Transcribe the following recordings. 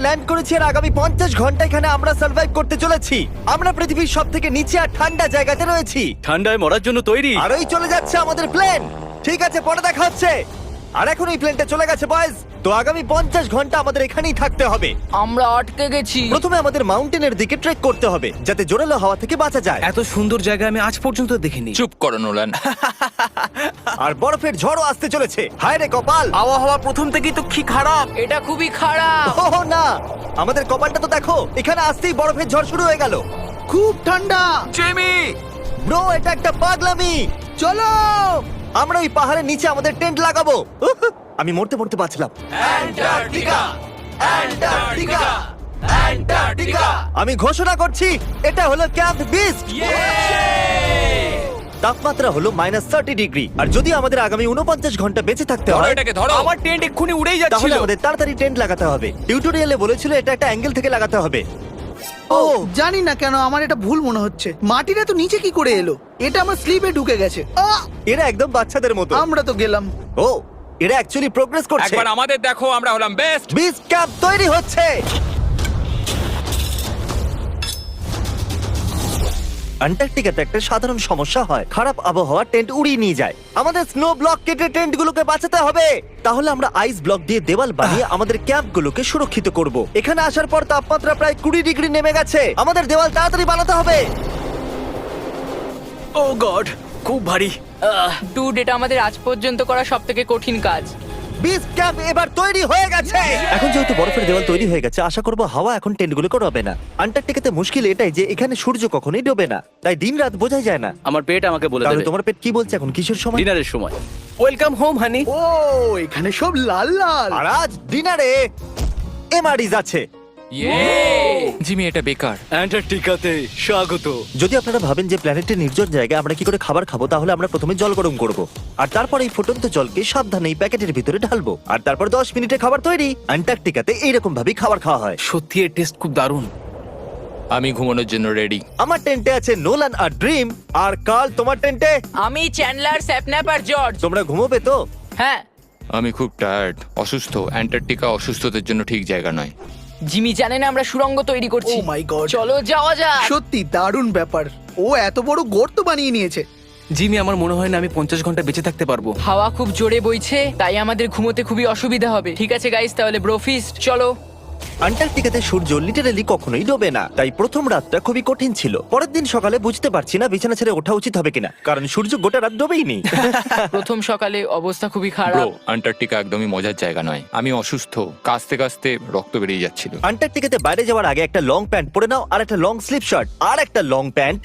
Land করেছি আর আগামী 50 ঘন্টা এখানে আমরা সার্ভাইভ করতে চলেছি। আমরা পৃথিবীর সবথেকে নিচে আর ঠান্ডা জায়গাতে রয়েছি। ঠান্ডায় মরার জন্য তৈরি। আর ওই চলে যাচ্ছে আমাদের প্লেন। ঠিক আছে, পরে দেখা হচ্ছে। আর এখন এই প্লেনটা চলে গেছে বয়েজ। তো আগামী 50 ঘন্টা আমাদের এখানেই থাকতে হবে। আমরা আটকে গেছি। প্রথমে আমাদের মাউন্টেনের দিকে ট্রেক করতে হবে যাতে জোরালো হাওয়া থেকে বাঁচা যায়। এত সুন্দর জায়গা আমি আজ পর্যন্ত দেখিনি। চুপ করো নোলান। আর বরফের ঝড়ও আসতে চলেছে। হায় রে কপাল! আবহাওয়া প্রথম থেকেই তো কি খারাপ। এটা খুবই খারাপ। ওহ না, আমাদের কপালটা তো দেখো, এখানে আসতেই বরফের ঝড় শুরু হয়ে গেল। খুব ঠান্ডা। জেমি, ব্রো, এটা একটা পাগলামি। চলো। আমরা ওই পাহাড়ের নিচে আমাদের টেন্ট লাগাবো। উহ, আমি মরতে মরতে বাঁচলাম। আমি ঘোষণা করছি, এটা হলো ক্যাম্প বিস্ট। তাপমাত্রা হলো -30 ডিগ্রি। আর যদি আমাদের আগামী 49 ঘন্টা বেঁচে থাকতে ধরো হয়, এটাকে, ধরো। আমার টেন্ট এক্ষুনি উড়েই তাহলে যাচ্ছিল। আমাদের তাড়াতাড়ি টেন্ট লাগাতে হবে। টিউটোরিয়ালে বলেছিল এটা একটা অ্যাঙ্গেল থেকে লাগাতে হবে। ও জানি না কেন আমার এটা ভুল মনে হচ্ছে। মাটিটা তো নিচে কি করে এলো? এটা আমার স্লিপে ঢুকে গেছে। এরা একদম বাচ্চাদের মতো। আমরা তো গেলাম। ও, এরা অ্যাকচুয়ালি প্রোগ্রেস করছে। একবার আমাদের দেখো, আমরা হলাম বেস্ট। বিচ ক্যাম্প তৈরি হচ্ছে। অ্যান্টার্কটিকাতে একটা সাধারণ সমস্যা হয়, খারাপ আবহাওয়া টেন্ট উড়িয়ে নিয়ে যায়। আমাদের স্নো ব্লক কেটে টেন্টগুলোকে বাঁচাতে হবে। তাহলে আমরা আইস ব্লক দিয়ে দেওয়াল বানিয়ে আমাদের ক্যাম্পগুলোকে সুরক্ষিত করব। এখানে আসার পর তাপমাত্রা প্রায় 20 ডিগ্রি নেমে গেছে। আমাদের দেওয়াল তাড়াতাড়ি বানাতে হবে। ও গড, খুব ভারী। ডুড, এটা আমাদের আজ পর্যন্ত করা সবথেকে কঠিন কাজ। বিচ ক্যাম্প এবার তৈরি হয়ে গেছে। এখন যেহেতু বরফের দেওয়াল তৈরি হয়ে গেছে, আশা করব হাওয়া এখন টেন্টগুলোকে ডোবে না। আন্টার্কটিকাতে মুশকিল এটাই যে এখানে সূর্য কখনোই ডোবে না, তাই দিন রাত বোঝাই যায় না। আমার পেট আমাকে বলে তাহলে দেবে তোমার পেট কি বলছে এখন? কিসের সময়? ডিনারের সময়। Welcome home honey. ও এখানে সব লাল লাল। আর আজ ডিনারে এমআরইজ আছে। জিমি, এটা বেকার। অ্যান্টার্কটিকাতে স্বাগত। যদি আপনারা ভাবেন যে প্ল্যানেটের নির্জন জায়গায় আমরা কি করে খাবার খাবো, তাহলে আমরা প্রথমে জল গরম করব, আর তারপর এই ফুটন্ত জলকে সাবধানে এই প্যাকেটের ভিতরে ঢালবো, আর তারপর 10 মিনিটে খাবার তৈরি। অ্যান্টার্কটিকাতে এইরকম ভাবেই খাবার খাওয়া হয়। সত্যি এর টেস্ট খুব দারুণ। আমি ঘুমানোর জন্য রেডি। আমার টেন্টে আছে নোলান আর ড্রিম। আর কাল, তোমার টেন্টে? আমি চ্যান্ডলার, স্যাপন্যাপ আর জর্জ। তোমরা ঘুমোবে তো? হ্যাঁ। আমি খুব টায়ার্ড, অসুস্থ। অ্যান্টার্কটিকা অসুস্থদের জন্য ঠিক জায়গা নয়। জিমি জানে না আমরা সুড়ঙ্গ তৈরি করছি। Oh my God! চলো যাওয়া যাক। সত্যি দারুণ ব্যাপার। ও এত বড় গর্ত বানিয়ে নিয়েছে। জিমি, আমার মনে হয় না আমি 50 ঘন্টা বেঁচে থাকতে পারবো। হাওয়া খুব জোরে বইছে, তাই আমাদের ঘুমোতে খুবই অসুবিধা হবে। ঠিক আছে গাইস, তাহলে ব্রোফিস্ট চলো। অ্যান্টার্কটিকাতে সূর্য লিটারালি কখনোই ডোবে না, তাই প্রথম রাতটা খুবই কঠিন ছিল। পরের দিন সকালে বুঝতে পারছি না বিছানা ছেড়ে ওঠা উচিত হবে কিনা, কারণ সূর্য গোটা রাত ডোবেই নি। প্রথম সকালে অবস্থা খুবই ব্রো, খারাপ। অ্যান্টার্কটিকা একদমই মজার জায়গা নয়। আমি অসুস্থ, কাঁচতে কাঁচতে রক্ত বেরিয়ে যাচ্ছিল। অ্যান্টার্কটিকাতে বাইরে যাওয়ার আগে একটা লং প্যান্ট পরে নাও, আর একটা লং স্লিভ শার্ট, আর একটা লং প্যান্ট,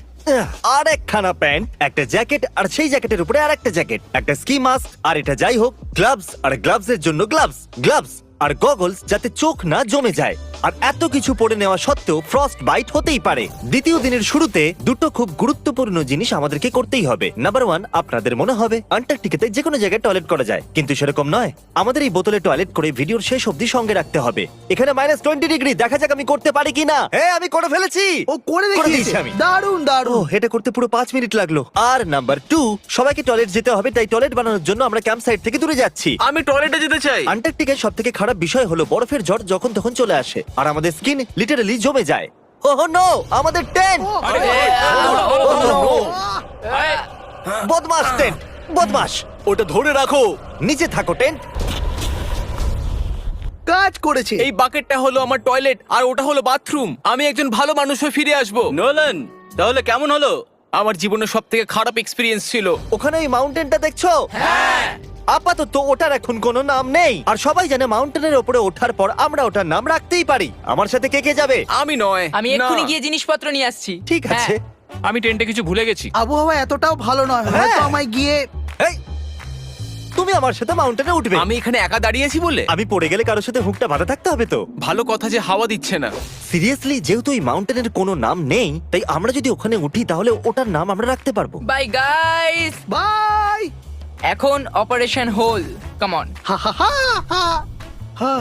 আর একখানা প্যান্ট, একটা জ্যাকেট, আর সেই জ্যাকেটের উপরে আর একটা জ্যাকেট, একটা স্কি মাস্ক, আর এটা যাই হোক গ্লাভস, আর গ্লাভস এর জন্য গ্লাভস আর গগলস যাতে চোখ না জমে যায়। আর এত কিছু পরে নেওয়া সত্ত্বেও ফ্রস্ট বাইট হতেই পারে। দ্বিতীয় দিনের শুরুতে দুটো খুব গুরুত্বপূর্ণ জিনিস আমাদেরকে করতেই হবে। নাম্বার 1, আপনাদের মনে হবে অ্যান্টার্কটিকাতে যে কোনো জায়গায় টয়লেট করা যায়, কিন্তু সেরকম নয়। আমাদের এই বোতলে টয়লেট করে ভিডিওর শেষ অবধি সঙ্গে রাখতে হবে। এখানে -20 ডিগ্রি, দেখা যাক আমি করতে পারি কিনা। হ্যাঁ, আমি করে ফেলেছি। ও করে দিয়েছি দেখিয়েছে। আমি। দারুণ ও, দারুণ। এটা করতে পুরো 5 মিনিট লাগলো। আর নাম্বার 2, সবাইকে টয়লেট যেতে হবে, তাই টয়লেট বানানোর জন্য আমরা ক্যাম্প সাইট থেকে দূরে যাচ্ছি। আমি টয়লেটে যেতে চাই। অ্যান্টার্কটিকার সবথেকে খারাপ বিষয় হলো বরফের ঝড় যখন তখন চলে আসে, আর আমাদের স্কিন লিটারালি জমে যায়। ওহ নো, আমাদের টেন্ট! বদমাস টেন্ট, বদমাস! ওটা ধরে রাখো। নিচে থাকো টেন্ট। কাজ করেছে। এই বাকেটটা হলো আমার টয়লেট, আর ওটা হলো বাথরুম। আমি একজন ভালো মানুষ হয়ে ফিরে আসবো। নোলান, তাহলে কেমন হলো? আমার জীবনের সবথেকে খারাপ এক্সপেরিয়েন্স ছিল। ওখানে ওই মাউন্টেনটা দেখছো? আপাতত ওটার এখন কোনো নাম নেই, আর সবাই জানে মাউন্টেনের উপরে ওঠার পর আমরা ওটার নাম রাখতেই পারি। আমার সাথে কে কে যাবে? আমি নয়। আমি না। এক্ষুনি গিয়ে জিনিসপত্র নিয়ে আসছি। ঠিক আছে। আমি টেন্টে কিছু ভুলে গেছি। আবহাওয়া এতটাও ভালো নয়, হ্যাঁ। হয়তো আমায় গিয়ে। এই, তুমি আমার সাথে মাউন্টেনে উঠবে? আমি এখানে একা দাঁড়িয়েছি বলে? আমি পড়ে গেলে কারোর সাথে হুকটা বাঁধা থাকতে হবে তো। ভালো কথা যে হাওয়া দিচ্ছে না। সিরিয়াসলি, যেহেতু এই মাউন্টেনের কোনো নাম নেই, তাই আমরা যদি ওখানে উঠি তাহলে ওটার নাম আমরা রাখতে পারবো। Bye guys. বাই। এখন অপারেশন হোল, কাম অন। হা হা হা হা। হা।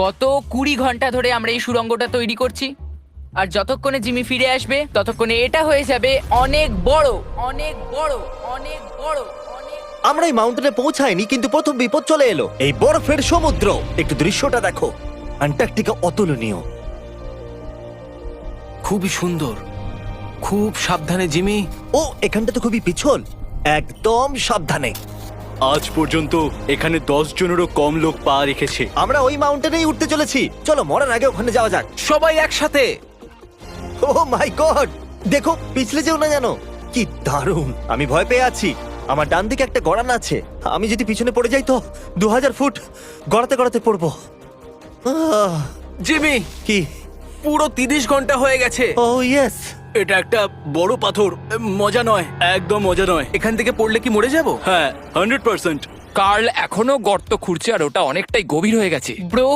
গত 20 ঘন্টা ধরে আমরা এই সুড়ঙ্গটা তৈরি করছি, আর যতক্ষণে জিমি ফিরে আসবে ততক্ষণে এটা হয়ে যাবে অনেক বড়, অনেক বড়, অনেক বড়, অনেক। আমরা এই মাউন্টেনে পৌঁছাইনি, কিন্তু প্রথম বিপদ চলে এলো, এই বরফের সমুদ্র। একটু দৃশ্যটা দেখো। অ্যান্টার্কটিকা অতুলনীয়। খুবই সুন্দর, খুব সাবধানে জিমি। ও এখানটা তো খুবই পিছল, একদম সাবধানে। আজ পর্যন্ত এখানে 10 জনেরও কম লোক পা রেখেছে। আমরা ওই মাউন্টেনেই উঠতে চলেছি, চলো মরার আগে ওখানে যাওয়া যাক। সবাই একসাথে। ও মাই গড, দেখো পিছলে যেও না জানো। কি দারুণ, আমি ভয় পেয়ে আছি। আমার ডান দিকে একটা গড়ান আছে, আমি যদি পিছনে পড়ে যাই তো 2000 ফুট গড়াতে গড়াতে পড়বো। জিমি, কি? পুরো 30 ঘন্টা হয়ে গেছে। ও ইয়েস। এটা একটা বড় পাথর, মজা নয়, একদম মজা নয়। এখান থেকে পড়লে কি মরে যাব? হ্যাঁ 100%। কার্ল এখনো গর্ত খুঁড়ছে আর ওটা অনেকটাই গভীর হয়ে গেছে। ব্রো,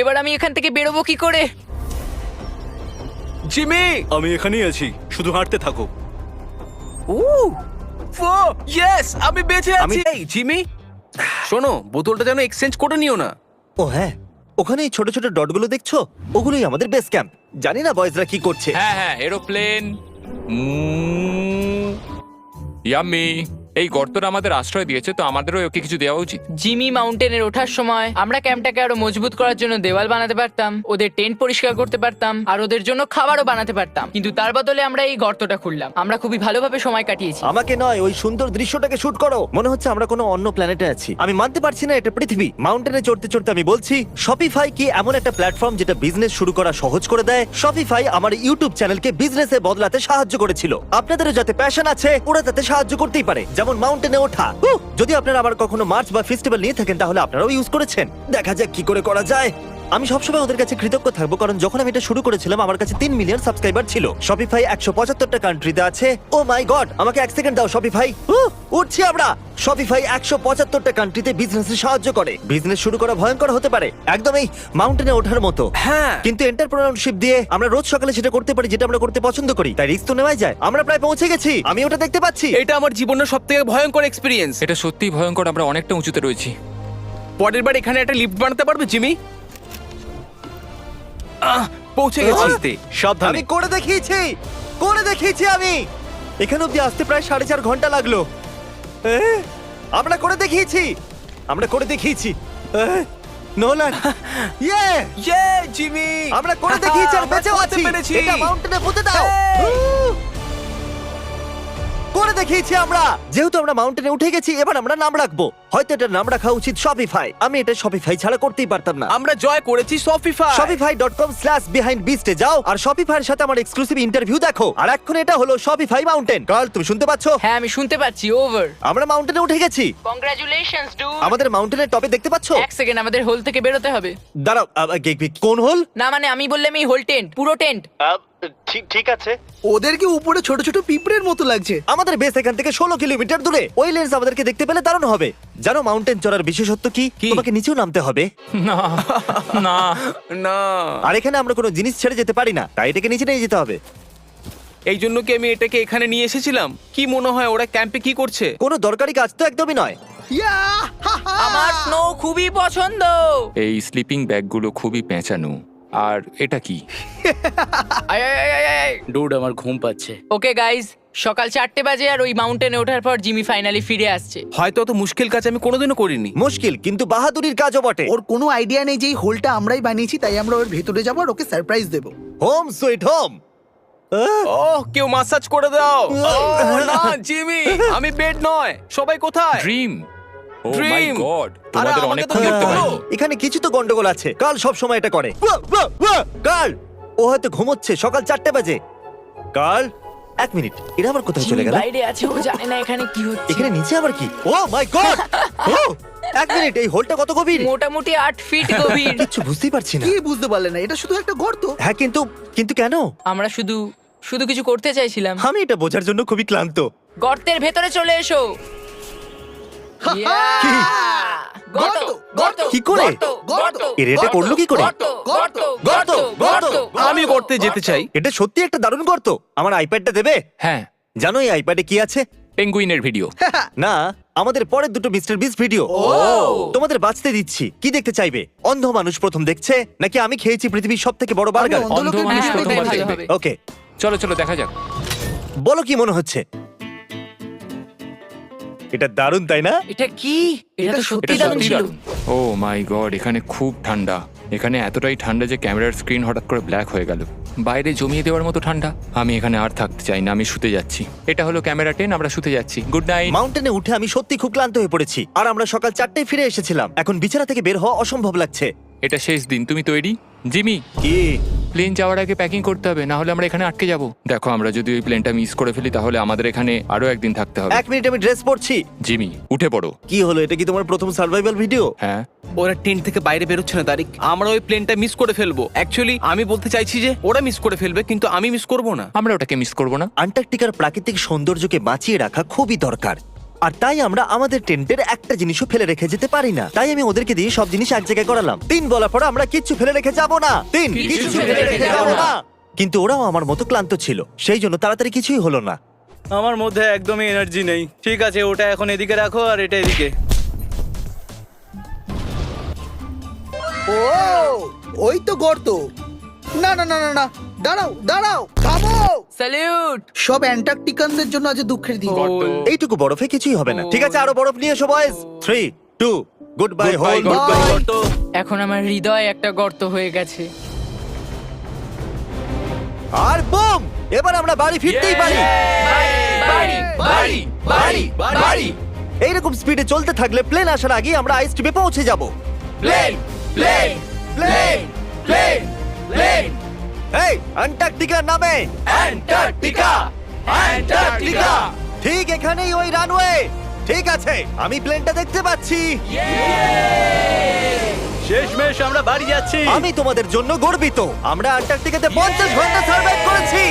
এবার আমি এখান থেকে বেরোবো কি করে? জিমি, আমি এখানেই আছি, শুধু হাঁটতে থাকো। ইয়েস, আমি বেঁচে আছি। এই জিমি, শোনো, বোতলটা যেন এক্সচেঞ্জ করে নিও না। ও হ্যাঁ, ওখানে এই ছোট ছোট ডটগুলো দেখছো, ওগুলোই আমাদের বেস ক্যাম্প। জানি না বয়েজরা কি করছে। হ্যাঁ হ্যাঁ, এরোপ্লেন। ইয়াম্মি, এই গর্তটা আমাদের আশ্রয় দিয়েছে, তো আমাদেরও ওকে কিছু দেওয়া উচিত। জিমি মাউন্টেনের ওঠার সময় আমরা ক্যাম্পটাকে আরো মজবুত করার জন্য দেওয়াল বানাতে পারতাম, ওদের টেন্ট পরিষ্কার করতে পারতাম, আর ওদের জন্য খাবারও বানাতে পারতাম। কিন্তু তার বদলে আমরা এই গর্তটা খুললাম। আমরা খুবই ভালোভাবে সময় কাটিয়েছি। আমাকে নয়, ওই সুন্দর দৃশ্যটাকে শুট করো। মনে হচ্ছে আমরা কোনো অন্য প্ল্যানেটে আছি। আমি মানতে পারছি না এটা পৃথিবী। মাউন্টেনে চড়তে চড়তে আমি বলছি, শপিফাই কি এমন একটা প্ল্যাটফর্ম যেটা বিজনেস শুরু করা সহজ করে দেয়? শপিফাই আমার ইউটিউব চ্যানেলকে বিজনেসে বদলাতে সাহায্য করেছিল। আপনাদেরও যাতে প্যাশন আছে, ওরা তাতে সাহায্য করতেই পারে, যেমন মাউন্টেনে ওঠা। যদি আপনারা আবার কখনো মার্চ বা ফেস্টিভ্যাল নিয়ে থাকেন, তাহলে আপনারাও ইউজ করেছেন। দেখা যাক কি করে করা যায়। আমি সবসময় ওদের কাছে কৃতজ্ঞ থাকবো, কারণ যখন আমি এটা শুরু করেছিলাম আমার কাছে 3 মিলিয়ন সাবস্ক্রাইবার ছিল। শপিফাই 175টা কান্ট্রিতে আছে। ও মাই গড, আমাকে 1 সেকেন্ড দাও শপিফাই। উঠছি আমরা। শপিফাই 175টা কান্ট্রিতে বিজনেসে সাহায্য করে। বিজনেস শুরু করা ভয়ঙ্কর হতে পারে, একদম এই মাউন্টেনে ওঠার মতো। হ্যাঁ, কিন্তু এন্টারপ্রেনারশিপ দিয়ে আমরা রোজ সকালে সেটা করতে পারি যেটা আমরা করতে পছন্দ করি, তাই রিস্ক তো নেওয়াই যায়। আমরা প্রায় পৌঁছে গেছি, আমি ওটা দেখতে পাচ্ছি। এটা আমার জীবনের সবথেকে ভয়ঙ্কর এক্সপেরিয়েন্স। এটা সত্যিই ভয়ঙ্কর, আমরা অনেকটা উঁচুতে রয়েছি। পরের বার এখানে একটা লিফট বানাতে পারবে জিমি? পৌঁছে গেছি। সাবধানে। আমি করে দেখিয়েছি আমি। এখানে অব্দি আসতে প্রায় 4.5 ঘন্টা লাগলো। আমরা করে দেখিয়েছি। নোলান, ইয়ে! জিমি, আমরা করে দেখিয়েছি আর বেঁচেও করতে আছি। পেরেছি। এটা মাউন্টেনে পুঁতে দাও। করে দেখিয়েছি আমরা। যেহেতু আমরা মাউন্টেনে উঠে গেছি, এবার আমরা নাম রাখবো। হয়তো এটার নাম রাখা উচিত শপিফাই। আমি এটা শপিফাই ছাড়া করতেই পারতাম না। আমরা জয় করেছি শপিফাই। shopify.com/behindbeast এ যাও আর শপিফাইয়ের সাথে আমার এক্সক্লুসিভ ইন্টারভিউ দেখো। আর এখন এটা হলো শপিফাই মাউন্টেন। কার্ল, তুমি শুনতে পাচ্ছো? হ্যাঁ, আমি শুনতে পাচ্ছি। ওভার। আমরা মাউন্টেনে উঠে গেছি। Congratulations dude. আমাদের মাউন্টেনের টপে দেখতে পাচ্ছো? এক সেকেন্ড, আমাদের হোল থেকে বেরোতে হবে। দাঁড়াও, কোন হোল? না মানে আমি বললাম এই হোল টেন্ট, পুরো টেন্ট। ঠিক আছে। ওদেরকে উপরে ছোট ছোট পিঁপড়ের মতো লাগছে। আমাদের বেস এখান থেকে 16 কিলোমিটার দূরে। ওই লেন্স আমাদেরকে দেখতে পেলে দারুণ হবে। জানো মাউন্টেন চড়ার বিশেষত্ব কি? তোমাকে নিচেও নামতে হবে। না না না, আর এখানে আমরা কোনো জিনিস ছেড়ে যেতে পারি না, তাই এটাকে নিচে নিয়ে যেতে হবে। এই জন্য কি আমি এটাকে এখানে নিয়ে এসেছিলাম? কি মনে হয় ওরা ক্যাম্পে কি করছে? কোনো দরকারি কাজ তো একদমই নয়। ইয়া! আমার স্নো খুবই পছন্দ। এই স্লিপিং ব্যাগগুলো খুবই পেঁচানো। আর এটা কি? ডুড, আমার ঘুম পাচ্ছে। ওকে গাইজ, সকাল 4টে বাজে আর ওই মাউন্টেনে ওঠার পর জিমি ফাইনালি ফিরে আসছে। হয়তো অত মুশকিল কাজ আমি কোনোদিনও করিনি। মুশকিল কিন্তু বাহাদুরির কাজও বটে। ওর কোনো আইডিয়া নেই যে এই হোলটা আমরাই বানিয়েছি, তাই আমরা ওর ভেতরে যাবো আর ওকে সারপ্রাইজ দেবো। Home sweet home. ওহ, কেউ মাসাজ করে দাও। না জিমি, আমি বেড নয়। সবাই কোথায়? ড্রিম। ও মাই Dream! গড, আরে, তোমাদের আমাকে অনেকক্ষণ তো দেখতে দেখতে পাইনি। পারো। এখানে কিছু তো গন্ডগোল আছে। কাল সব সময় এটা করে। কাল, ও হয়তো ঘুমোচ্ছে। সকাল 4টে বাজে। কাল, 1 মিনিট, এরা আবার কোথায় চলে জিমি গেল? বাইরে আছে, ও জানে না এখানে কি হচ্ছে। এখানে নিচে আবার কি? ও মাই গড! 1 মিনিট, এই হোলটা কত গভীর? মোটামুটি 8 ফিট গভীর। কিচ্ছু বুঝতেই পারছি না। কি বুঝতে পারলে না? এটা শুধু একটা গর্ত। হ্যাঁ, কিন্তু কেন? আমরা শুধু কিছু করতে চাইছিলাম। আমি এটা বোঝার জন্য খুবই ক্লান্ত। গর্তের ভেতরে চলে এসো। কি? গর্ত, গর্ত, কি করে? গর্ত, এর এটা করলো কি করে? গর্ত, গর্ত, গর্ত, গর্ত। আমি করতে যেতে চাই। এটা সত্যি একটা দারুণ গর্ত। আমার আইপ্যাডটা দেবে? হ্যাঁ, জানো এই আইপ্যাডে কি আছে? পেঙ্গুইনের ভিডিও। না, আমাদের পরের দুটো মিস্টার বিস্ট ভিডিও। তোমাদের বাঁচতে দিচ্ছি। কি দেখতে চাইবে? অন্ধ মানুষ প্রথম দেখছে, নাকি আমি খেয়েছি পৃথিবীর সবথেকে বড় বার্গার? আমি অন্ধ লোকের অন্ধ মানুষ ভিডিও প্রথমবার দেখতে ভালো চাই। হবে। ওকে, চলো চলো দেখা যাক। বলো কি মনে হচ্ছে? এটা দারুণ, তাই না? এটা কি? এটা তো এটা সত্যি দারুণ সত্যি ছিল। দারুণ। ও মাই গড, এখানে খুব ঠান্ডা। এখানে এতটাই ঠান্ডা যে ক্যামেরার স্ক্রিন হঠাৎ করে ব্ল্যাক হয়ে গেল। বাইরে জমিয়ে দেওয়ার মতো ঠান্ডা। আমি এখানে আর থাকতে চাই না, আমি শুতে যাচ্ছি। এটা হলো ক্যামেরা 10, আমরা শুতে যাচ্ছি। Good night. মাউন্টেনে উঠে আমি সত্যি খুব ক্লান্ত হয়ে পড়েছি, আর আমরা সকাল 4টায় ফিরে এসেছিলাম। এখন বিছানা থেকে বের হওয়া অসম্ভব লাগছে। এটা শেষ দিন, তুমি তৈরি? জিমি, কি? প্লেন যাওয়ার আগে প্যাকিং করতে হবে, না হলে আমরা এখানে আটকে যাব। দেখো, আমরা যদি ওই প্লেনটা মিস করে ফেলি তাহলে আমাদের এখানে আরো একদিন থাকতে হবে। 1 মিনিট, আমি ড্রেস পরছি। জিমি, উঠে পড়ো। কি হলো, এটা কি তোমার প্রথম সার্ভাইভাল ভিডিও? হ্যাঁ, ওরা টেন্ট থেকে বাইরে বেরোচ্ছে না তারিক। আমরা ওই প্লেনটা মিস করে ফেলবো। অ্যাকচুয়ালি আমি বলতে চাইছি যে ওরা মিস করে ফেলবে, কিন্তু আমি মিস করব না। আমরা ওটাকে মিস করবো না। আন্টার্কটিকার প্রাকৃতিক সৌন্দর্যকে বাঁচিয়ে রাখা খুবই দরকার, আর তাই আমরা আমাদের টেন্টের একটা জিনিসও ফেলে রেখে যেতে পারি না। তাই আমি ওদেরকে দিয়ে সব জিনিস এক জায়গায় করালাম। 3 বলার পর আমরা কিচ্ছু ফেলে রেখে যাব না। কিছু ফেলে রেখে যাব না। কিন্তু ওরাও আমার মতো ক্লান্ত ছিল, সেই জন্য তাড়াতাড়ি কিছুই হলো না। আমার মধ্যে একদমই এনার্জি নেই। ঠিক আছে, ওটা এখন এদিকে রাখো আর এটা এদিকে। ও ওই তো গর্ত। না না না না না, দাঁড়াও দাঁড়াও, থামো। স্যালিউট! সব অ্যান্টার্কটিকানদের জন্য আজ দুঃখের দিন। এইটুকু বরফে কিছুই হবে না। ঠিক আছে, আরো বরফ নিয়ে এসো বয়েজ। 3, 2, good bye whole. এখন আমার হৃদয় একটা গর্ত হয়ে গেছে। আর বুম, এবার আমরা বাড়ি ফিরতেই পারি। এইরকম স্পিডে চলতে থাকলে প্লেন আসার আগে আমরা আইস টিপে পৌঁছে যাব। এই অ্যান্টার্কটিকার নামে। অ্যান্টার্কটিকা ঠিক এখানেই, ওই রানওয়ে। ঠিক আছে, আমি প্লেনটা দেখতে পাচ্ছি। শেষমেশ আমরা বাড়ি যাচ্ছি। আমি তোমাদের জন্য গর্বিত। আমরা অ্যান্টার্কটিকাতে 50 ঘন্টা সার্ভাইভ করেছি।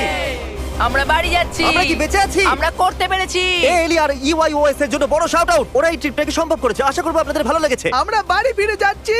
আমরা বাড়ি যাচ্ছি। আমরা কি বেঁচে আছি? আমরা করতে পেরেছি। এলি আর ইউআইওএস এর জন্য বড় শাউট আউট। ওরা এই ট্রিপটাকে সম্ভব করেছে। আশা করবো আপনাদের ভালো লেগেছে। আমরা বাড়ি ফিরে যাচ্ছি।